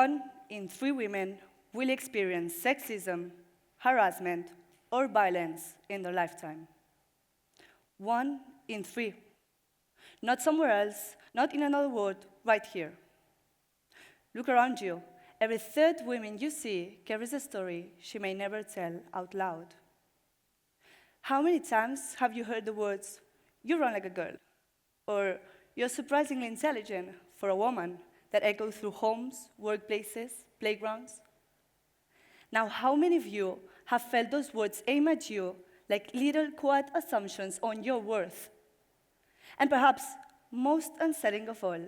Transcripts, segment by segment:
1 in 3 women will experience sexism, harassment, or violence in their lifetime. 1 in 3. Not somewhere else, not in another world, right here. Look around you. Every third woman you see carries a story she may never tell out loud. How many times have you heard the words, "You run like a girl," or "You're surprisingly intelligent for a woman," that echo through homes, workplaces, playgrounds? Now, how many of you have felt those words aim at you like little quiet assumptions on your worth? And perhaps most unsettling of all,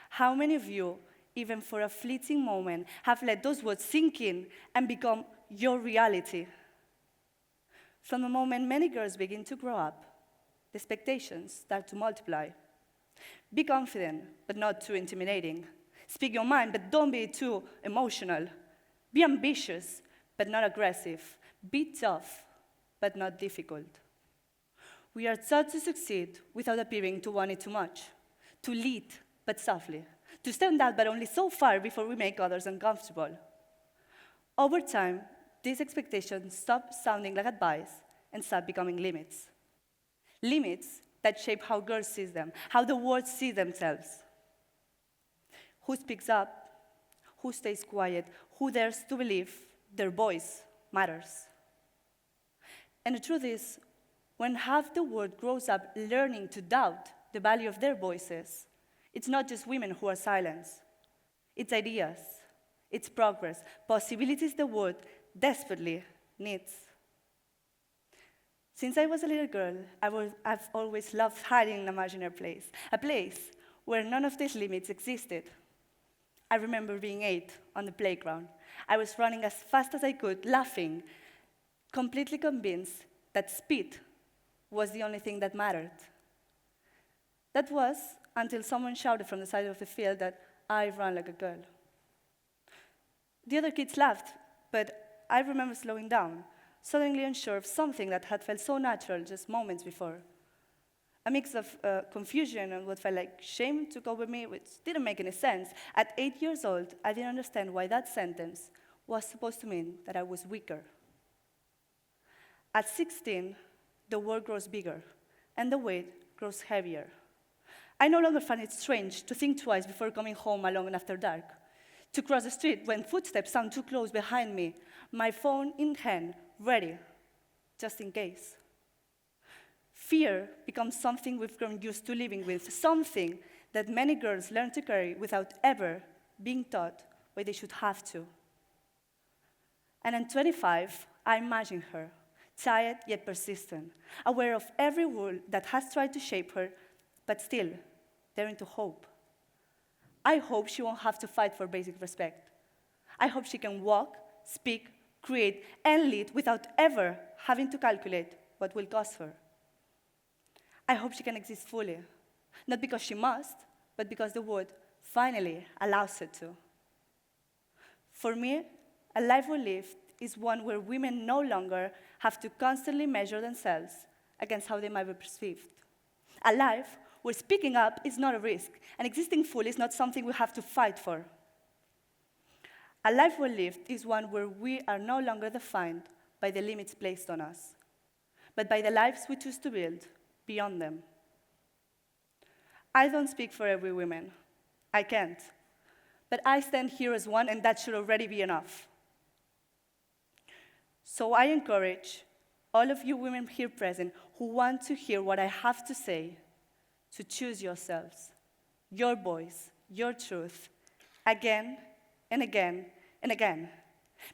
how many of you, even for a fleeting moment, have let those words sink in and become your reality? From the moment many girls begin to grow up, the expectations start to multiply. Be confident, but not too intimidating. Speak your mind, but don't be too emotional. Be ambitious, but not aggressive. Be tough, but not difficult. We are taught to succeed without appearing to want it too much, to lead, but softly, to stand out, but only so far before we make others uncomfortable. Over time, these expectations stop sounding like advice and start becoming limits. Limits that shape how girls see them, how the world sees themselves. Who speaks up? Who stays quiet? Who dares to believe their voice matters? And the truth is, when half the world grows up learning to doubt the value of their voices, it's not just women who are silenced. It's ideas, it's progress, possibilities the world desperately needs. Since I was a little girl, I've always loved hiding in an imaginary place, a place where none of these limits existed. I remember being 8 on the playground. I was running as fast as I could, laughing, completely convinced that speed was the only thing that mattered. That was until someone shouted from the side of the field that I ran like a girl. The other kids laughed, but I remember slowing down, suddenly unsure of something that had felt so natural just moments before. A mix of confusion and what felt like shame took over me, which didn't make any sense. At 8 years old, I didn't understand why that sentence was supposed to mean that I was weaker. At 16, the world grows bigger, and the weight grows heavier. I no longer find it strange to think twice before coming home alone after dark, to cross the street when footsteps sound too close behind me, my phone in hand, ready, just in case. Fear becomes something we've grown used to living with, something that many girls learn to carry without ever being taught why they should have to. And at 25, I imagine her, tired yet persistent, aware of every rule that has tried to shape her, but still daring to hope. I hope she won't have to fight for basic respect. I hope she can walk, speak, create, and lead without ever having to calculate what will cost her. I hope she can exist fully, not because she must, but because the world finally allows her to. For me, a life well lived is one where women no longer have to constantly measure themselves against how they might be perceived. A life where speaking up is not a risk, and existing fully is not something we have to fight for. A life well lived is one where we are no longer defined by the limits placed on us, but by the lives we choose to build beyond them. I don't speak for every woman. I can't. But I stand here as one, and that should already be enough. So I encourage all of you women here present who want to hear what I have to say to choose yourselves, your voice, your truth, again and again and again.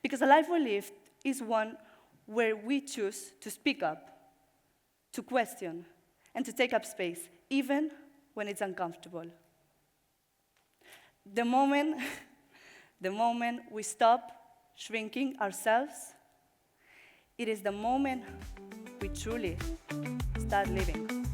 Because a life well lived is one where we choose to speak up, to question, and to take up space, even when it's uncomfortable. The moment we stop shrinking ourselves, it is the moment we truly start living.